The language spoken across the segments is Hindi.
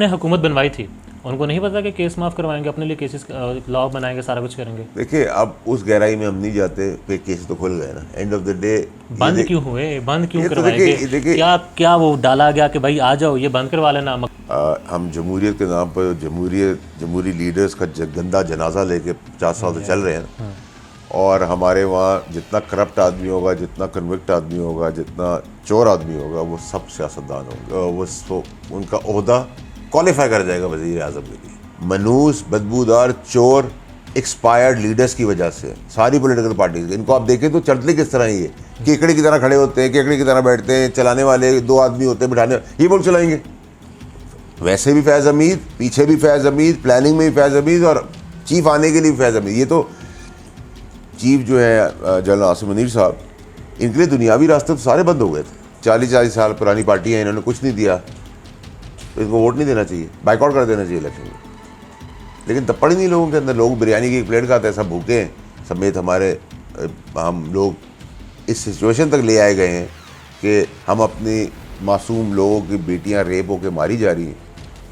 ने हुकूमत बनवाई थी, उनको नहीं पता कि केस माफ़ करवाएंगे, अपने लिए केसेस लॉ बनाएंगे, सारा कुछ करेंगे। देखिए, अब उस गहराई में हम नहीं जाते कि केस तो खुल गए ना, एंड ऑफ द डे। बंद क्यों हुए, बंद क्यों ये तो करवाए गए? देखिए क्या क्या वो डाला गया कि भाई आ जाओ ये बंद करवा लेना? हम जमहूरियत के नाम पर जमहूरी लीडर्स का गंदा जनाजा लेके 50 साल से चल रहे हैं, और हमारे वहाँ जितना करप्ट आदमी होगा, जितना कन्विक्ट आदमी होगा, जितना चोर आदमी होगा, वो सब सियासतदान होंगे। उनका ओहदा क्वालिफाई कर जाएगा वज़ीर आज़म के लिए। मनूस, बदबूदार, चोर, एक्सपायर्ड लीडर्स की वजह से सारी पॉलिटिकल पार्टीज, इनको आप देखें तो चलते किस तरह ही है, केकड़े की तरह खड़े होते हैं, केकड़े की तरह बैठते हैं, चलाने वाले 2 आदमी होते हैं, बिठाने ये बोल चलाएंगे। वैसे भी फैज़ हमीद, पीछे भी फैज़ हमीद, प्लानिंग में भी फैज़ हमीद, और चीफ आने के लिए भी फैज़ हमीद। ये तो चीफ जो है जनरल आसिम मुनीर साहब, इनके लिए दुनियावी रास्ते तो सारे बंद हो गए थे। 40 साल पुरानी पार्टी है, इन्होंने कुछ नहीं दिया, तो इनको वोट नहीं देना चाहिए, बाइकआउट कर देना चाहिए इलेक्शन में। लेकिन तब पड़ी नहीं लोगों के अंदर, लोग बिरयानी की एक प्लेट खाते हैं, सब भूखे हैं समेत हमारे। हम लोग इस सिचुएशन तक ले आए गए हैं कि हम अपनी मासूम लोगों की बेटियां रेप होकर मारी जा रही हैं,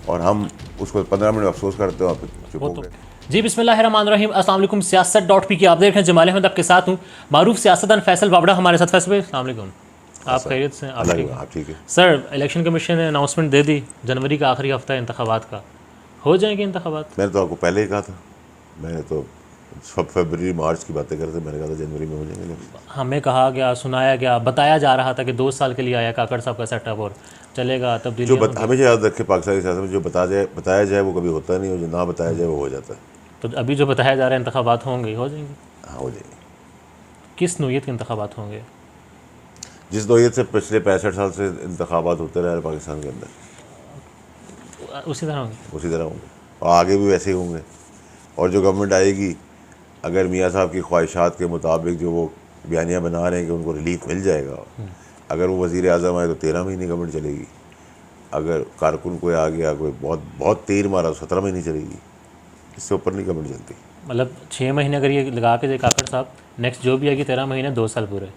और हम उसको 15 मिनट अफसोस करते हैं और फिर चुप हो गए। जी बिस्मिल्लाहिर्रहमानिर्रहीम, अस्सलाम वालेकुम। सियासत.पी आप देख रहे हैं, जमाल अहमद आपके साथ हूँ। मारूफ सियासतदान फैसल बावड़ा हमारे साथ। फैसल भाई अस्सलाम वालेकुम, आप खैरियत से? आप ठीक है सर? इलेक्शन कमीशन ने अनाउंसमेंट दे दी, जनवरी का आखिरी हफ्ता है इंतखाबात का, हो जाएंगे इंतखाबात? मैंने तो आपको पहले ही कहा था, मैंने तो फरवरी मार्च की बातें करते, मैंने कहा था जनवरी में हो जाएंगे। हमें कहा गया, सुनाया गया, बताया जा रहा था कि 2 साल के लिए आया काकड़ साहब का सेटअप और चलेगा तब्दीली। जो हमेशा याद रखे, पाकिस्तान की सियासत में जो बताया जाए वो कभी होता नहीं, और जो ना बताया जाए वो हो जाता है। तो अभी जो बताया जा रहा है इंतखाबात होंगे, हो जाएंगे? हाँ, हो जाएंगे। किस नौयत के इंतखाबात होंगे? जिस नौयत से पिछले 65 साल से इंतखाबात होते रहे पाकिस्तान के अंदर, उसी तरह होंगे। उसी तरह होंगे, और आगे भी वैसे ही होंगे। और जो गवर्नमेंट आएगी, अगर मियाँ साहब की ख्वाहिशात के मुताबिक जो वो बयानियाँ बना रहे हैं कि उनको रिलीफ मिल जाएगा, अगर वो वज़ीर आज़म आए तो 13 महीने गवर्नमेंट चलेगी। अगर कारकुन कोई आ गया, कोई बहुत बहुत तीर मारा, तो 17 महीने चलेगी, इससे ऊपर नहीं गवर्नमेंट चलती। मतलब 6 महीने अगर ये लगा के दे काकड़ साहब, नेक्स्ट जो भी आएगी 13 महीने, 2 साल पूरे।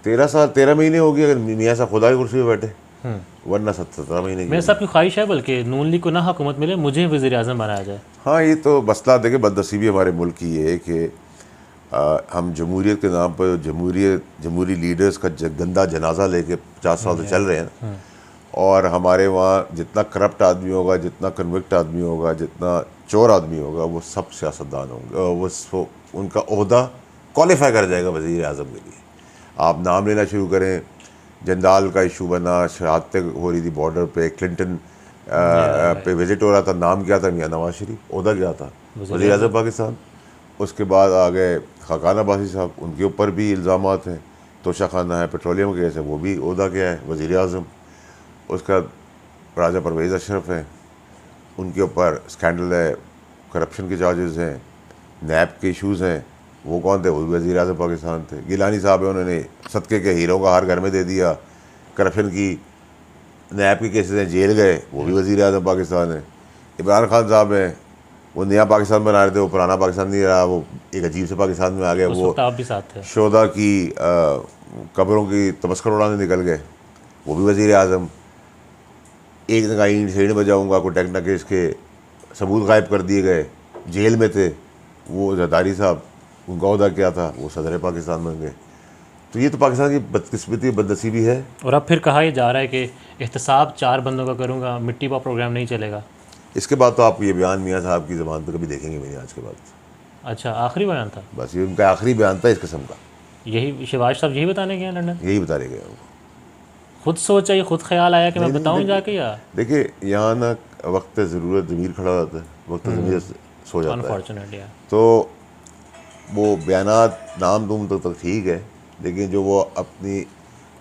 13 महीने होगी अगर मियाँ साहब खुदा की कुर्सी पर बैठे, वरना 17 महीने की। मेरे साहब की ख्वाहिश है बल्कि नून लीग को ना हुकूमत मिले, मुझे वज़ीर आज़म बनाया जाए। हाँ, ये तो मसला देखे, बदनसीबी हमारे मुल्क की ये है कि हम जमहूरियत के नाम पर जमहूरी लीडर्स का गंदा जनाजा लेके 50 साल से चल रहे हैं, और हमारे वहाँ जितना करप्ट आदमी होगा, जितना कन्विक्ट आदमी होगा, जितना चोर आदमी होगा, वो सब सियासतदान होंगे। उनका ओहदा क्वालिफाई कर जाएगा वज़ीर आज़म के लिए। आप नाम लेना शुरू करें, जंदाल का इशू बना, शहादतें हो रही थी बॉर्डर पे, क्लिंटन पे विजिट हो रहा था, नाम क्या था? मियाँ नवाज शरीफ। ओहदा क्या था? वज़ीर आज़म पाकिस्तान। उसके बाद आ गए खाकान अब्बासी साहब, उनके ऊपर भी इल्ज़ामात हैं, तोशाखाना है, पेट्रोलियम केस है, वो भी ओहदा क्या है? वज़ीर आज़म। उसका राजा परवेज़ अशरफ है, उनके ऊपर स्कैंडल है, करप्शन के चार्जेस हैं, नैब के इशूज़ हैं, वो कौन थे? वो भी वज़ीर आज़म पाकिस्तान थे। गिलानी साहब है, उन्होंने सदक़े के हीरो का हार घर में दे दिया, करप्शन की नैब के केसेस हैं, जेल गए, वो भी वज़ीर आज़म पाकिस्तान है। इमरान खान साहब हैं, वो नया पाकिस्तान बना रहे थे, वो पुराना पाकिस्तान नहीं रहा, वो एक अजीब से पाकिस्तान में आ गया। वो आप भी साथ थे। शोधा की कब्रों की तमस्कर उड़ाने निकल गए, वो भी वज़ीर आज़म। एक जगह ईंट से ईंट बजाऊँगा, कोई टेक्ना केस के सबूत गायब कर दिए गए, जेल में थे। वो जरदारी साहब, उनका ओहदा क्या था? वो सदर पाकिस्तान बन गए। तो ये तो पाकिस्तान की बदकिस्मती, बदनसीबी है। और अब फिर कहा जा रहा है कि एहतसाब 4 बंदों का करूँगा, मिट्टी का प्रोग्राम नहीं चलेगा। इसके बाद तो आप ये बयान मियाँ साहब की ज़बान पर कभी देखेंगे नहीं आज के बाद। अच्छा, आखिरी बयान था? बस ये उनका आखिरी बयान था इस किस्म का। यही शहबाज साहब यही बताने गए हैं लंदन? यही बता रहे गए उनको। खुद सोचा, ये खुद ख्याल आया कि मैं बताऊँ जाके? या देखिए, यहाँ ना वक्त ज़रूरत ज़मीर खड़ा होता है, वक्त ज़मीर सो जाता है। अनफॉर्चुनेटली। तो वो बयानात नाम दूम तो ठीक है, लेकिन जो वो अपनी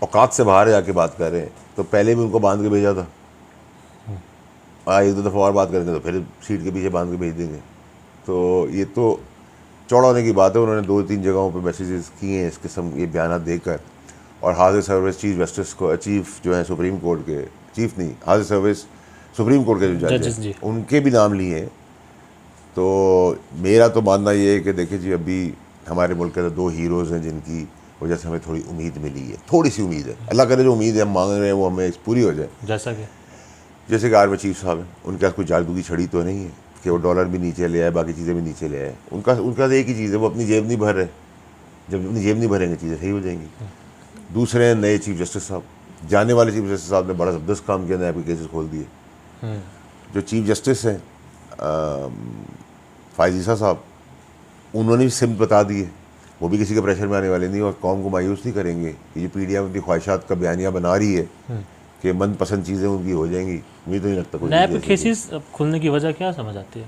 औकात से बाहर जाके बात कर रहे हैं, तो पहले भी उनको बांध के भेजा था। एक दो दफ़ा और बात करेंगे तो फिर सीट के पीछे बांध के भेज देंगे। तो ये तो चौड़ा होने की बात है। उन्होंने 2-3 जगहों पे मैसेजेस किए हैं इस किस्म ये बयान देकर, और हाजिर सर्विस चीफ जस्टिस को, चीफ जो है सुप्रीम कोर्ट के, चीफ नहीं, हाजिर सर्विस सुप्रीम कोर्ट के जो जज हैं, उनके भी नाम लिए हैं। तो मेरा तो मानना ये है कि देखिए जी, अभी हमारे मुल्क के 2 हीरोज़ हैं जिनकी वजह से हमें थोड़ी उम्मीद मिली है, थोड़ी सी उम्मीद है। अल्लाह करे जो उम्मीद है हम मांग रहे हैं वो हमें पूरी हो जाए। जैसा कि जैसे कि आर्मी चीफ साहब हैं, उनके पास कोई जादू की छड़ी तो नहीं है कि वो डॉलर भी नीचे ले आए, बाकी चीज़ें भी नीचे ले आए। उनका एक ही चीज़ है, वो अपनी जेब नहीं भर रहे। जब अपनी जेब नहीं भरेंगे चीज़ें सही हो जाएंगी। दूसरे हैं नए चीफ जस्टिस साहब, जाने वाले चीफ जस्टिस साहब ने बड़ा ज़बरदस्त काम किया, नए केसेस खोल दिए। जो चीफ जस्टिस हैं फायजीसा साहब, उन्होंने भी सिम्त बता दी है, वो भी किसी के प्रेशर में आने वाले नहीं और कौम को मायूस नहीं करेंगे कि जो पीडीएम अपनी ख्वाहिशात का बयानिया बना रही है कि मनपसंद चीज़ें उनकी हो जाएंगी। मुझे तो नहीं लगता कोई नैब केसेस खुलने की वजह क्या समझ आती है?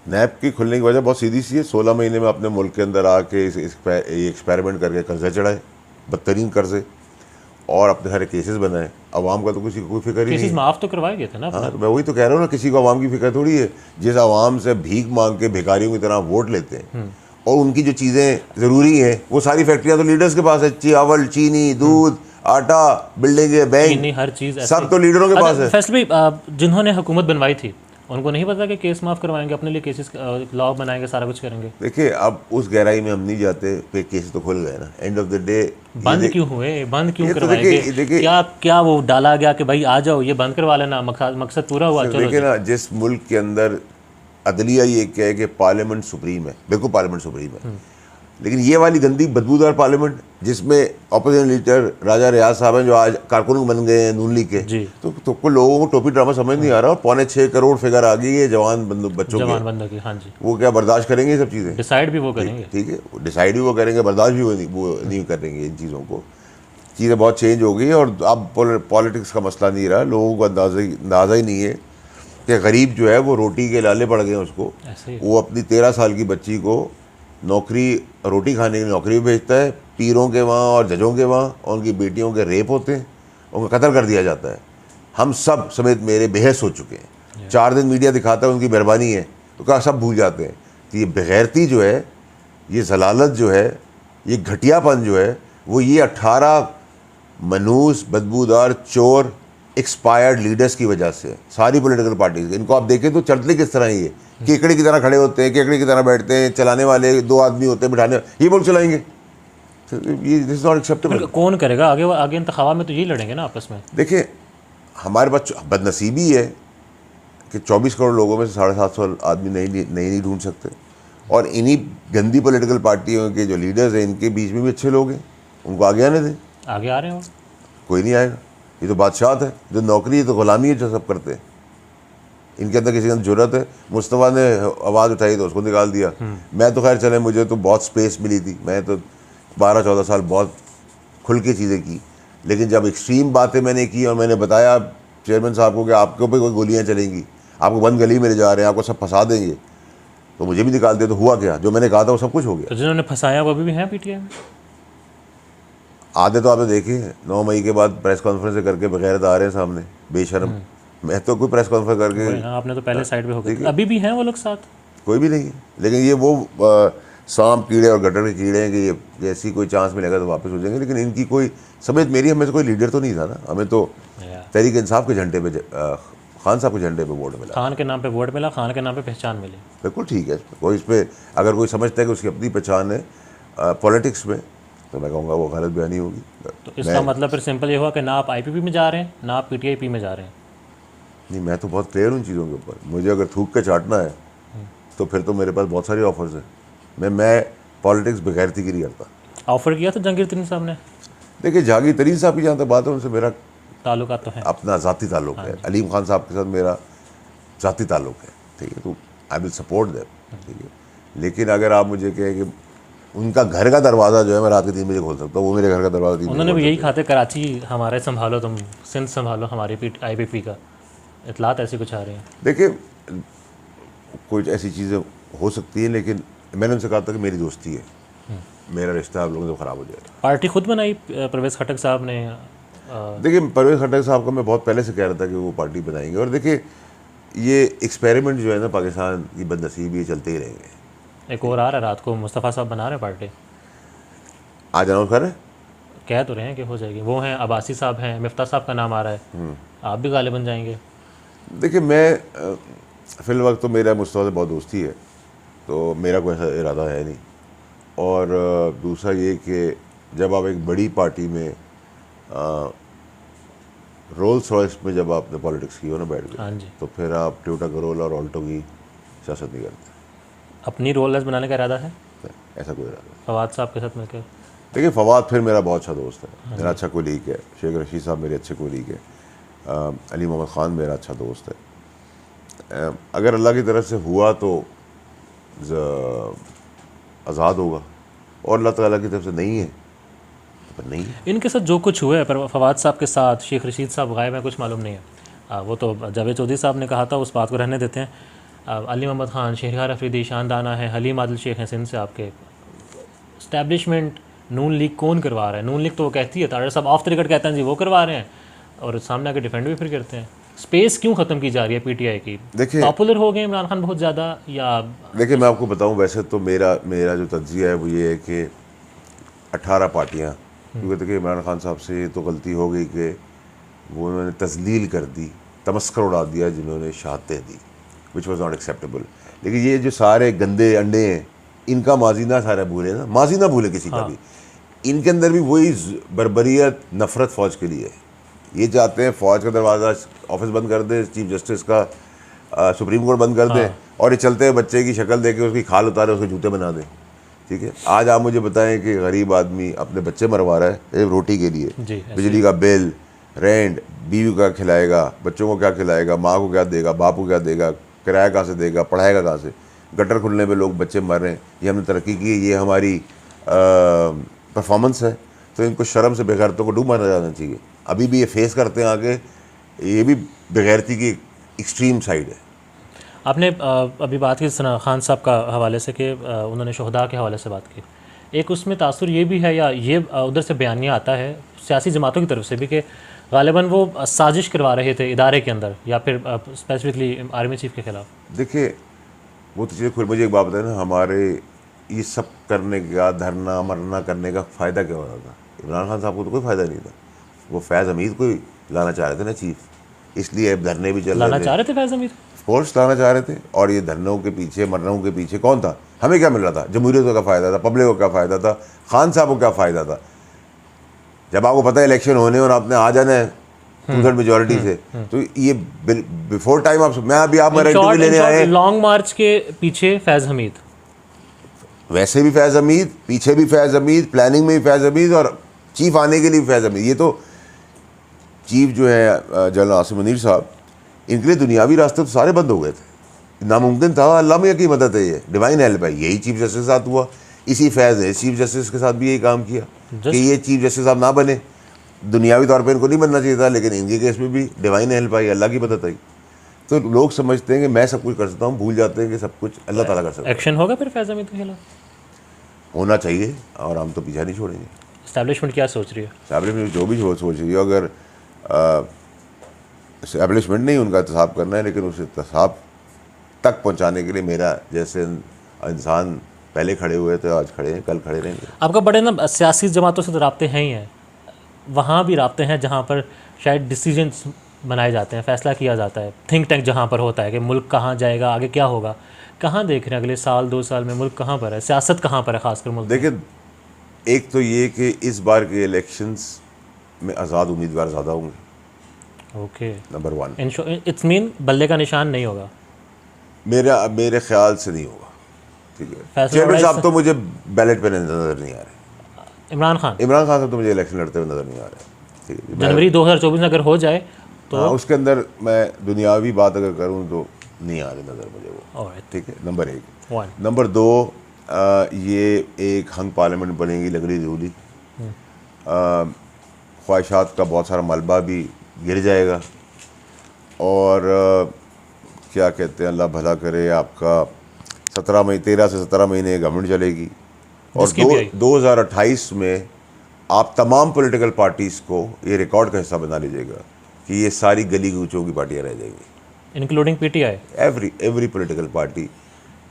नैब की खुलने की वजह बहुत सीधी सी है। 16 महीने में अपने मुल्क के अंदर आके एक्सपेरिमेंट करके कर्जे चढ़ाए, बदतरीन कर्जे, और अपने सारे केसेस बनाए। अवाम का तो किसी को कोई फिक्र ही नहीं। केसेस माफ तो करवाए गए थे ना? हाँ, तो मैं वही तो कह रहा हूँ ना, किसी को अवाम की फिक्र थोड़ी है। जिस अवाम से भीख मांग के भिखारियों की तरह वोट लेते हैं और उनकी जो चीज़ें ज़रूरी हैं वो सारी फैक्ट्रियाँ तो लीडर्स के पास है। चावल, चीनी, दूध, आटा, बिल्डिंगें, बैंक, हर चीज़ सब तो लीडरों के पास है। फैसले जिन्होंने हुकूमत बनवाई थी उनको नहीं पता कि केस माफ़ करवाएंगे, अपने लिए केसेस लॉ बनाएंगे, सारा कुछ करेंगे? देखिए, अब उस गहराई में हम नहीं जाते, फिर केस तो खुल गए ना। एंड ऑफ द डे बंद क्यों हुए, बंद क्यों ये तो करवाएंगे? देखिए क्या वो डाला गया कि भाई आ जाओ ये बंद करवा लेना, मकसद पूरा हुआ, चलो देखिए ना, जिस मुल्क के अंदर अदलिया ये कहे कि पार्लियामेंट सुप्रीम है, बिल्कुल पार्लियामेंट सुप्रीम है, लेकिन ये वाली गंदी बदबूदार पार्लियामेंट जिसमें अपोजिशन लीडर राजा रियाज साहब हैं जो आज कारकुन बन गए हैं नून लीग के, तो कुछ लोगों को टोपी ड्रामा समझ नहीं आ रहा। और 6.25 करोड़ फिगर आ गई है जवान बच्चों की। हाँ जी, वो क्या बर्दाश्त करेंगे ये सब चीज़ें? डिसाइड भी वो करेंगे। ठीक है, डिसाइड भी वो करेंगे, बर्दाश्त भी वो नहीं करेंगे इन चीज़ों को। चीज़ें बहुत चेंज हो गई और अब पॉलिटिक्स का मसला नहीं रहा। लोगों को अंदाज़ा ही नहीं है कि गरीब जो है वो रोटी के लाले पड़ गए उसको। वो अपनी 13 साल की बच्ची को नौकरी, रोटी खाने की नौकरी भी भेजता है, पीरों के वहाँ और जजों के वहाँ, और उनकी बेटियों के रेप होते हैं, उनका कत्ल कर दिया जाता है। हम सब समेत मेरे बेहस हो चुके हैं। 4 दिन मीडिया दिखाता है उनकी मेहरबानी है, तो क्या सब भूल जाते हैं। तो ये बेगैरती जो है, ये जलालत जो है, ये घटियापन जो है, वो ये 18 मनूस, बदबूदार, चोर, एक्सपायर्ड लीडर्स की वजह से। सारी पॉलिटिकल पार्टीज, इनको आप देखें तो चलते किस तरह ये केकड़े की तरह खड़े होते हैं, केकड़े की तरह बैठते हैं, चलाने वाले 2 आदमी होते हैं, बिठाने ये मुल्क चलाएंगे। ये दिस इज नॉट एक्सेप्टेबल। कौन करेगा आगे इंतखाब में? तो यही लड़ेंगे ना आपस में। देखिए, हमारे पास बदनसीबी है कि 24 करोड़ लोगों में से 750 आदमी नहीं ढूंढ सकते, और इन्हीं गंदी पॉलिटिकल पार्टियों के जो लीडर्स हैं इनके बीच में भी अच्छे लोग हैं, उनको आगे आने दें। आगे आ रहे हैं? कोई नहीं आएगा। ये तो बादशाह है, जो नौकरी है तो गुलामी है जो सब करते हैं। इनके अंदर किसी के अंदर जरूरत है। मुस्तफ़ा ने आवाज़ उठाई तो उसको निकाल दिया। मैं तो खैर चले, मुझे तो बहुत स्पेस मिली थी, मैं तो 12-14 साल बहुत खुल के चीज़ें की। लेकिन जब एक्सट्रीम बातें मैंने की और मैंने बताया चेयरमैन साहब को कि आपके ऊपर कोई गोलियाँ चलेंगी, आपको बंद गली में ले जा रहे हैं, आपको सब फंसा देंगे, तो मुझे भी निकाल दिया। तो हुआ क्या? जो मैंने कहा था वो सब कुछ हो गया। तो जिन्होंने फंसाया वो भी हैं पीटीआई में? आधे तो आपने देखे 9 मई के बाद प्रेस कॉन्फ्रेंस करके बगैर आ रहे हैं सामने, बेशर्म। मैं तो कोई प्रेस कॉन्फ्रेंस करके, आपने तो पहले साइड पे हो गए। अभी भी हैं वो लोग साथ? कोई भी नहीं है। लेकिन ये वो सांप कीड़े और गटर के कीड़े हैं कि ये जैसी कोई चांस मिलेगा तो वापस हो जाएंगे। लेकिन इनकी कोई समेत मेरी, हमें से कोई लीडर तो नहीं था ना। हमें तो तहरीक इंसाफ के झंडे पे, खान साहब के झंडे पे वोट मिला। खान के नाम पे वोट मिला, खान के नाम पे पहचान मिली। बिल्कुल ठीक है। कोई इस पर अगर कोई समझता है कि उसकी अपनी पहचान है पॉलिटिक्स में, तो मैं कहूँगा वो गलत बयानी होगी। तो इसका मतलब फिर सिंपल ये हुआ कि ना आप आईपीपी में जा रहे हैं, ना आप पीटीआई में जा रहे हैं। नहीं, मैं तो बहुत क्लियर हूँ इन चीज़ों के ऊपर। मुझे अगर थूक के चाटना है तो फिर तो मेरे पास बहुत सारे ऑफर्स हैं। मैं पॉलिटिक्स बेगैरतीगिरी करता। ऑफर किया था जहांगीर तरीन साहब ने? देखिए, जहांगीर तरीन साहब की जहाँ तक बात है, उनसे मेरा ताल्लुकात तो है, अपना ज़ाती ताल्लुक है। अलीम खान साहब के साथ मेरा ज़ाती ताल्लुक है, ठीक है, तो आई विल सपोर्ट देम, ठीक है। लेकिन अगर आप मुझे कहें कि उनका घर का दरवाज़ा जो है मैं रात के 3 बजे खोल सकता हूँ, वो मेरे घर का दरवाज़ा 3 बजे। उन्होंने भी यही कहा था, कराची हमारे संभालो, तुम सिंध संभालो हमारी आईपीपी का। इतलात ऐसी कुछ आ रही हैं। देखिए, कुछ ऐसी चीज़ें हो सकती हैं, लेकिन मैंने उनसे कहा था कि मेरी दोस्ती है, मेरा रिश्ता आप लोगों से ख़राब हो जाएगा। पार्टी खुद बनाई परवेज़ खटक साहब ने? देखिए, परवेज़ खटक साहब को मैं बहुत पहले से कह रहा था कि वो पार्टी बनाएंगे। और देखिए, ये एक्सपेरिमेंट जो है ना, पाकिस्तान की बदनसीबी, ये चलते ही रहेंगे। एक और आ रहा है रात को, मुस्तफ़ा साहब बना रहे पार्टी, आज अनाउंस कर रहे हैं, कह तो रहे हैं कि हो जाएगी। वो हैं अब्बासी साहब हैं, मिफ्ता साहब का नाम आ रहा है, आप भी गालिबन जाएंगे। देखिए, मैं फिल वक्त तो मेरा मुस्तफ़ा से बहुत दोस्ती है, तो मेरा कोई ऐसा इरादा है नहीं। और दूसरा ये कि जब आप एक बड़ी पार्टी में रोल्स रॉयस में जब आपने पॉलिटिक्स की हो ना बैठ हाँ के, जी। तो फिर आप टोयोटा करोला और ऑल्टो की सियासत नहीं करते। अपनी रोल बनाने का इरादा है ऐसा कोई इरादा नहीं। फवाद साहब के साथ मिलकर? देखिए फवाद फिर मेरा बहुत अच्छा दोस्त है, मेरा अच्छा कोलीग है। शेख रशीद साहब मेरे अच्छे कोलीग है। अली मोहम्मद ख़ान मेरा अच्छा दोस्त है। अगर अल्लाह की तरफ से हुआ तो आज़ाद होगा, और अल्लाह ताला की तरफ से नहीं है तो फिर नहीं है। इनके साथ जो कुछ हुआ है, पर फवाद साहब के साथ शेख रशीद साहब गायब है, कुछ मालूम नहीं है। वो तो जावेद चौधरी साहब ने कहा था, उस बात को रहने देते हैं। अली मोहम्मद ख़ान, शहरयार अफरीदी, शान दाना है, हलीम आदिल शेख हैं सिंध से आपके। इस्टेब्लिशमेंट नून लीग कौन करवा रहा है? नून लीग तो वो कहती है, तारड़ साहब ऑफ द रिकॉर्ड कहते हैं जी वो करवा रहे हैं, और सामने आके डिफेंड भी फिर करते हैं। स्पेस क्यों ख़त्म की जा रही है पीटीआई की? देखिए पॉपुलर हो गए इमरान खान बहुत ज़्यादा, या देखिए मैं आपको बताऊं, वैसे तो मेरा जो तज्जिया है वो ये है कि 18 पार्टियां, क्योंकि देखिए इमरान खान साहब से ये तो गलती हो गई कि वो उन्होंने तजलील कर दी, तमस्कर उड़ा दिया जिन्होंने शहादतें दी, विच वॉज नॉट एक्सेप्टेबल। लेकिन ये जो सारे गंदे अंडे हैं, इनका माजी ना सारा भूले ना, माजी ना भूले किसी का भी। इनके अंदर भी वही बर्बरियत, नफरत फ़ौज के लिए है। ये चाहते हैं फ़ौज का दरवाज़ा ऑफिस बंद कर दे, चीफ जस्टिस का सुप्रीम कोर्ट बंद कर दे, और ये चलते हैं बच्चे की शक्ल दे के उसकी खाल उतारे, उसके जूते बना दें। ठीक है, आज आप मुझे बताएं कि गरीब आदमी अपने बच्चे मरवा रहा है रोटी के लिए, बिजली का बिल, रेंट, बीवी का खिलाएगा, बच्चों को क्या खिलाएगा, माँ को क्या देगा, बाप को क्या देगा, किराया कहाँ से देगा, पढ़ाएगा कहाँ से? गटर खुलने पे लोग बच्चे मर रहे हैं। ये हमने तरक्की की है, ये हमारी परफॉर्मेंस है। तो इनको शर्म से बेगैरतों को डूब मारा जाना चाहिए। अभी भी ये फेस करते हैं आगे, ये भी बेगैरती की एक्सट्रीम साइड है। आपने अभी बात की सना खान साहब का हवाले से कि उन्होंने शोहदा के हवाले से बात की, एक उसमें तासुर ये भी है, या ये उधर से बयानिया आता है सियासी जमातों की तरफ से भी, कि गालिबन वो साजिश करवा रहे थे इदारे के अंदर, या फिर स्पेसिफिकली आर्मी चीफ के खिलाफ। देखिए वो तो चीज़ें खुद, मुझे एक बात बताए ना, हमारे ये सब करने का, धरना मरना करने का फ़ायदा क्या होता था? इमरान खान साहब को तो कोई फ़ायदा नहीं था। वो फैज़ हमीद को लाना चाह रहे थे ना चीफ, इसलिए धरने भी चल रहे थे। लाना चाह रहे थे फैज़ हमीद? फोर्स लाना चाह रहे थे। और ये धरनों के पीछे, मरनों के पीछे कौन था? हमें क्या मिल रहा था? जमहूरियत का फ़ायदा था, पब्लिक को क्या फ़ायदा था, खान साहब को क्या फ़ायदा था? जब आपको पता है इलेक्शन होने और आपने आ जाना है 2/3 मेजोरिटी से, तो ये बिफोर टाइम आप, मैं अभी आप मेरा इंटरव्यू लेने आए, लॉन्ग मार्च के पीछे फैज़ हमीद, वैसे भी फैज़ हमीद, पीछे भी फैज़ हमीद, प्लानिंग में भी फैज़ हमीद, और चीफ आने के लिए भी फैज़ हमीद। ये तो चीफ जो है जनरल आसिम मुनीर साहब, इनके लिए दुनियावी रास्ते तो सारे बंद हो गए थे, नामुमकिन था। अल्लाह में की मदद है, ये डिवाइन हेल्प है। यही चीफ जस्टिस के साथ हुआ, इसी फैज़ ने चीफ जस्टिस के साथ भी यही काम किया कि ये चीफ जस्टिस साहब ना बने। दुनियावी तौर पर इनको नहीं बनना चाहिए था, लेकिन इनके केस में भी डिवाइन हेल्प आई, अल्लाह की मदद आई। तो लोग समझते हैं कि मैं सब कुछ कर सकता हूँ, भूल जाते हैं कि सब कुछ अल्लाह ताला कर सकता है। एक्शन होगा फिर फैज़ हमीद के खिलाफ? होना चाहिए, और हम तो पीछा नहीं छोड़ेंगे। एस्टैब्लिशमेंट क्या सोच रही है? एस्टैब्लिशमेंट जो भी सोच रही है, अगर एस्टैब्लिशमेंट नहीं उनका एहतसाब करना है, लेकिन उस एहतसाब तक पहुंचाने के लिए मेरा जैसे इंसान पहले खड़े हुए थे, आज खड़े हैं, कल खड़े रहेंगे। आपका बड़े ना सियासी जमातों से तो राब्ते हैं ही हैं, वहाँ भी राब्ते हैं जहाँ पर शायद डिसीजंस बनाए जाते हैं, फैसला किया जाता है, थिंक टैंक जहाँ पर होता है कि मुल्क कहाँ जाएगा, आगे क्या होगा, कहाँ देख रहे हैं अगले साल 2 साल में मुल्क कहाँ पर है, सियासत कहाँ पर है खासकर मुल्क? देखिए, एक तो ये कि इस बार के इलेक्शंस में आज़ाद उम्मीदवार ज़्यादा होंगे। ओके, नंबर 1 इट्स मीन बल्ले का निशान नहीं होगा? मेरे ख्याल से नहीं होगा। ठीक है, फैसला चेयरमैन साहब तो मुझे बैलेट पे नज़र नहीं आ रहे। इमरान खान साहब तो मुझे इलेक्शन लड़ते हुए नज़र नहीं आ रहे। ठीक है, जनवरी 2024 में अगर हो जाए तो हाँ, उसके अंदर मैं दुनियावी बात अगर करूँ तो नहीं आ रही नज़र मुझे वो। ठीक है, नंबर 1। नंबर 2, ये एक हंग पार्लियामेंट बनेगी, लगड़ी धूली, ख्वाहिशात का बहुत सारा मलबा भी गिर जाएगा, और क्या कहते हैं, अल्लाह भला करे, आपका 13 से 17 महीने गवर्नमेंट चलेगी, और 2028 में आप तमाम पॉलिटिकल पार्टीज़ को ये रिकॉर्ड का हिस्सा बना लीजिएगा कि ये सारी गली कूचों की पार्टियाँ रह जाएंगी, including PTI. Every political party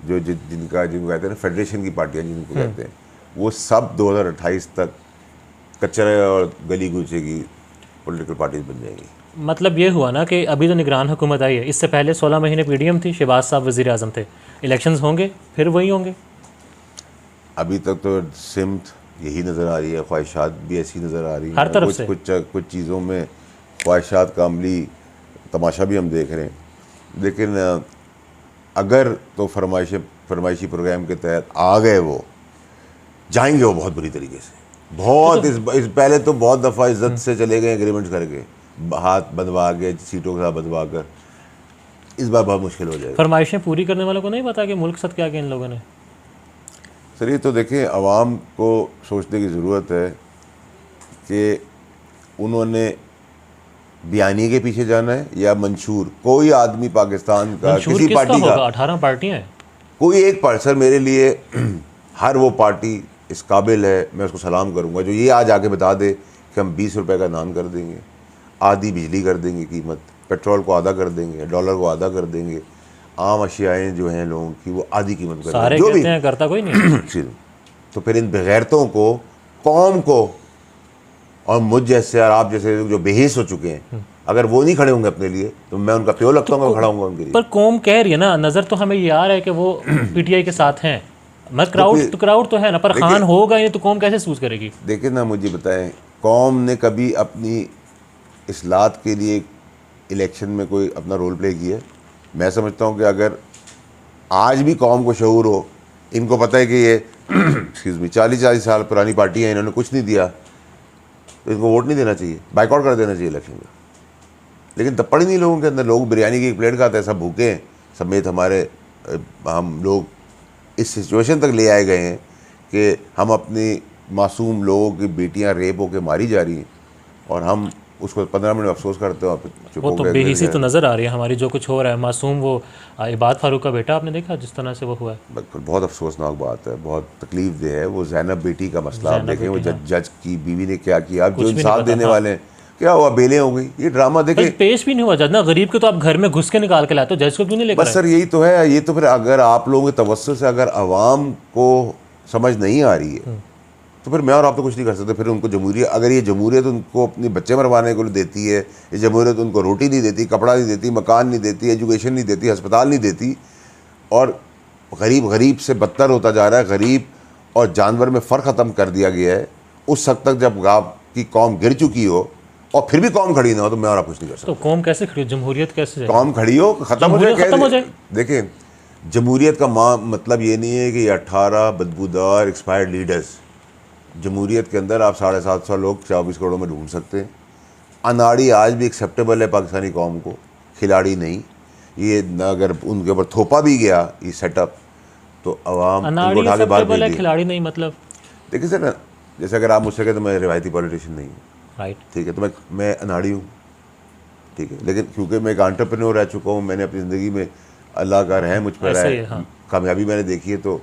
जो जिनको कहते हैं ना फेडरेशन की पार्टियाँ जिनको कहते हैं, वो सब 2028 तक कचरे और गली कूचे की पॉलिटिकल पार्टीज बन जाएंगी। मतलब ये हुआ ना कि अभी तो निगरान हुकूमत आई है, इससे पहले 16 महीने पीडीएम थी, शहबाज साहब वज़ीर आज़म थे, इलेक्शंस होंगे फिर वही होंगे। अभी तक तो सिमत यही नज़र आ रही है, ख्वाहिशात भी ऐसी नज़र आ रही है, हर तरफ से। कुछ चीज़ों में ख्वाहिशात का अमली तमाशा भी हम देख रहे हैं। लेकिन अगर तो फरमाइशी प्रोग्राम के तहत आ गए, वो जाएंगे वो बहुत बुरी तरीके से, बहुत इस पहले तो बहुत दफ़ा इज्जत से चले गए एग्रीमेंट करके, हाथ बंधवा के, सीटों के साथ बंधवा कर। इस बार बहुत मुश्किल हो जाएगा। फरमाइशें पूरी करने वालों को नहीं पता कि मुल्क साथ क्या किया इन लोगों ने। सर ये तो देखें, आवाम को सोचने की ज़रूरत है कि उन्होंने बयानी के पीछे जाना है या मंशूर। कोई आदमी पाकिस्तान का किसी पार्टी का, 18 पार्टियां हैं, कोई एक पार्टी, सर मेरे लिए हर वो पार्टी इस काबिल है, मैं उसको सलाम करूंगा जो ये आज आके बता दे कि हम 20 रुपए का नान कर देंगे, आधी बिजली कर देंगे कीमत, पेट्रोल को आधा कर देंगे, डॉलर को आधा कर देंगे, आम अशियाएँ जो हैं लोगों की वो आधी कीमत कर सारे देंगे, जो कहते हैं, करता कोई नहीं। तो फिर इन बेगैरतों को, कौम को, और मुझ जैसे और आप जैसे जो बेहिस हो चुके हैं, अगर वो नहीं खड़े होंगे अपने लिए तो मैं उनका प्यो लगता हूँ, खड़ा होऊंगा उनके लिए। पर कौम कह रही है ना, नज़र तो हमें ये आ रहा है कि वो पीटीआई के साथ हैं, मैं क्राउड तो है ना, पर खान होगा ये तो कौम कैसे सूझ करेगी। देखिए ना, मुझे बताएं, कौम ने कभी अपनी इस्लाहत के लिए इलेक्शन में कोई अपना रोल प्ले किया है? मैं समझता हूँ कि अगर आज भी कौम को शऊर हो, इनको पता है कि ये एक्सक्यूज़ मी 40 साल पुरानी पार्टी है, इन्होंने कुछ नहीं दिया, तो इनको वोट नहीं देना चाहिए, बाइकआउट कर देना चाहिए इलेक्शन में। लेकिन तब पड़ी नहीं लोगों के अंदर, लोग बिरयानी की एक प्लेट खाते हैं, सब भूखे हैं समेत हमारे, हम लोग इस सिचुएशन तक ले आए गए हैं कि हम अपनी मासूम लोगों की बेटियां रेप होकर मारी जा रही हैं और हम उसको 15 मिनट अफसोस करते हैं और फिर चुप वो हो तो गए। बेहिसी तो नज़र आ रही है हमारी, जो कुछ हो रहा है। मासूम वो इबाद फारूक का बेटा, आपने देखा जिस तरह से वो हुआ है, बहुत अफसोसनाक बात है, बहुत तकलीफ दे है। वो जैनब बेटी का मसला आप देखें, वो जज की बीवी ने क्या किया, अब जो इंसाफ देने वाले हैं क्या हुआ, बेलें हो गई, ये ड्रामा देखे। पेश भी नहीं हुआ जज ना, गरीब के तो आप घर में घुस के निकाल के लाते हो, जज को क्यों नहीं लेकर? बस सर यही तो है। ये तो फिर अगर आप लोगों के तवज्जुह से अगर आवाम को समझ नहीं आ रही है तो फिर मैं और आप तो कुछ नहीं कर सकते। फिर उनको जमहूरियत, अगर ये जमहूरियत उनको अपने बच्चे मरवाने को देती है, ये जमहूरियत उनको रोटी नहीं देती, कपड़ा नहीं देती, मकान नहीं देती, एजुकेशन नहीं देती, अस्पताल नहीं देती, और गरीब से बदतर होता जा रहा है, गरीब और जानवर में फ़र्क ख़त्म कर दिया गया है, उस हद तक जब आपकी कौम गिर चुकी हो और फिर भी कौम खड़ी ना हो, तो मैं और आप कुछ नहीं कर सकते। तो कौम कैसे खड़ी हो, जमहूरियत कैसे जाएगी? कौम खड़ी हो, ख़त्म हो जाए। देखें, जमहूरियत का मतलब ये नहीं है कि 18 बदबूदार एक्सपायर्ड लीडर्स, जमहूरियत के अंदर आप 750 लोग 24 करोड़ में ढूंढ सकते हैं। अनाड़ी आज भी एक्सेप्टेबल है पाकिस्तानी कौम को, खिलाड़ी नहीं। ये अगर उनके ऊपर थोपा भी गया ये सेटअप, तो अवाम उनको उठा के बाहर भेज दी। खिलाड़ी नहीं मतलब, देखिए सर ना, जैसे अगर आप मुझसे कहते तो मैं रिवायती पॉलिटिशियन नहीं हूँ, राइट, ठीक है, तो मैं अनाड़ी हूँ, ठीक है, लेकिन क्योंकि मैं एक एंटरप्रेन्योर रह चुका हूँ, मैंने अपनी ज़िंदगी में अल्लाह का रहम मुझ पर है, हाँ। कामयाबी मैंने देखी है, तो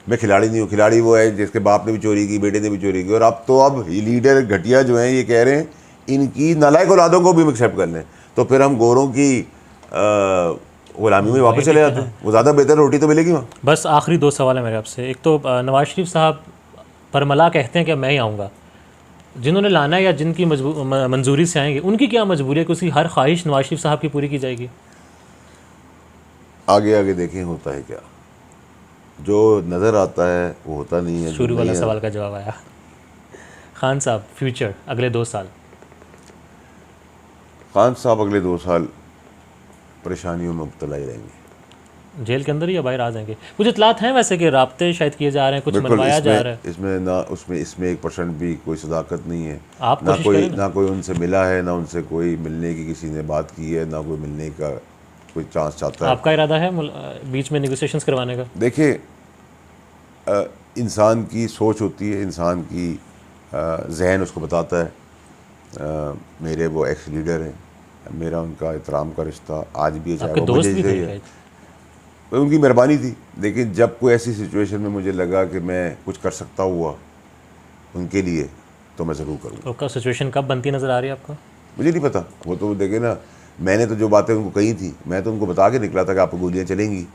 मैं खिलाड़ी नहीं हूँ। खिलाड़ी वो है जिसके बाप ने भी चोरी की, बेटे ने भी चोरी की, और अब ये लीडर घटिया जो हैं ये कह रहे हैं इनकी नालायक औलादों को भी एक्सेप्ट कर लें, तो फिर हम गोरों की गुलामी में वापस चले जाते हैं। वो ज़्यादा बेहतर रोटी तो मिलेगी वहाँ। बस आखिरी 2 सवाल है मेरे आपसे। एक तो नवाज शरीफ साहब परमला कहते हैं कि मैं ही आऊँगा, जिन्होंने लाना है या जिनकी मंजूरी से आएंगे, उनकी क्या मजबूरी है कि उसकी हर ख्वाहिश नवाज शरीफ साहब की पूरी की जाएगी? आगे आगे देखें होता है क्या, जो नज़र आता है वो होता नहीं है। शुरू वाला सवाल का जवाब आया। खान साहब, फ्यूचर अगले 2 साल? खान साहब अगले 2 साल परेशानियों में मुब्तला ही रहेंगे। जेल के अंदर ही या बाहर आ जाएंगे? कुछ इतलात हैं वैसे कि राब्ते शायद किए जा रहे हैं, कुछ मनवाया जा रहा है। इसमें 1% भी कोई सदाकत नहीं है। आप ना कोई उनसे मिला है, ना उनसे कोई मिलने की किसी ने बात की है, ना कोई मिलने का कोई चांस चाहता है। आपका इरादा है बीच में नेगोशिएशंस करवाने का? देखिए, इंसान की सोच होती है, इंसान की जहन उसको बताता है। मेरे वो एक्स लीडर हैं, मेरा उनका एहतराम का रिश्ता आज भी है, चाहे वो मुझे है, उनकी मेहरबानी थी। लेकिन जब कोई ऐसी सिचुएशन में मुझे लगा कि मैं कुछ कर सकता हुआ उनके लिए, तो मैं ज़रूर करूँगा। आपका सिचुएशन कब बनती नज़र आ रही है आपको? मुझे नहीं पता, वो तो देखे ना, मैंने तो जो बातें उनको कही थी, मैं तो उनको बता के निकला था कि आपको गोलियाँ चलेंगी।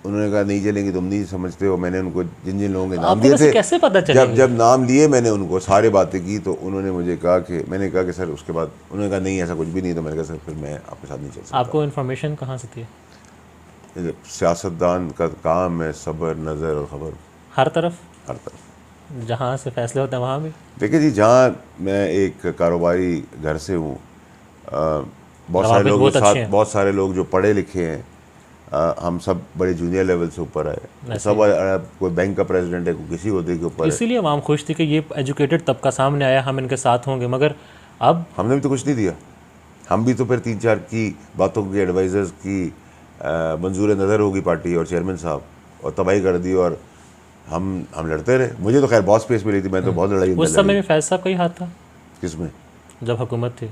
उन्होंने कहा नहीं चलेंगी, तुम नहीं समझते हो। मैंने उनको जिन लोगों के नाम दिए थे, कैसे पता चला? जब नाम लिए मैंने उनको सारे बातें की, तो उन्होंने मुझे कहा कि, मैंने कहा कि सर, उसके बाद उन्होंने कहा नहीं ऐसा कुछ भी नहीं, तो मैंने कहा सर फिर मैं आपके साथ नहीं चल सकता। आपको इन्फॉर्मेशन कहाँ से थी? सियासतदान का काम है सब्र, नज़र और ख़बर। हर तरफ जहाँ से फैसले होते हैं वहाँ भी। देखिए जी, जहाँ मैं एक कारोबारी घर से हूँ, बहुत सारे लोग बहुत अच्छे साथ हैं। बहुत सारे लोग जो पढ़े लिखे हैं, हम सब बड़े जूनियर लेवल से ऊपर आए, सब कोई बैंक का प्रेसिडेंट है, कोई किसी होते के ऊपर है। इसीलिए आवाम खुश थी कि ये एजुकेटेड तबका सामने आया, हम इनके साथ होंगे। मगर अब हमने भी तो कुछ नहीं दिया, हम भी तो फिर 3-4 की बातों की, एडवाइज़र्स की मंजूर नज़र होगी पार्टी और चेयरमैन साहब, और तबाही कर दी, और हम लड़ते रहे। मुझे तो खैर बहुत स्पेस मिली थी, मैं तो बहुत लड़ाई उस समय में फैज़ साहब का ही हाथ था किसमें। जब हुकूमत थी।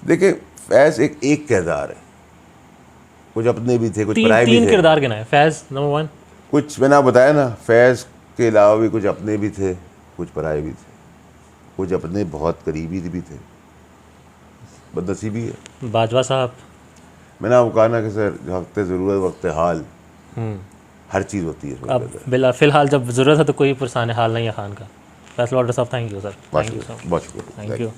देखिए, फैज़ एक किरदार है, कुछ अपने भी थे, कुछ पराए भी तीन थे। किरदार गिनाए, फैज़ नंबर 1, कुछ मैंने आप बताया ना, फैज़ के अलावा भी कुछ अपने भी थे, कुछ पराए भी थे, कुछ अपने बहुत करीबी भी थे, बदनसीबी है। बाजवा साहब, मैंने आपको कहा ना कि सर, वक्त ज़रूरत वक्त हाल हर चीज़ होती है। अब फिलहाल जब ज़रूरत है तो कोई पुरसान हाल नहीं है खान का। फैसल ऑर्डर साहब, thank you sir, thank you sir, बहुत शुक्रिया, थैंक यू।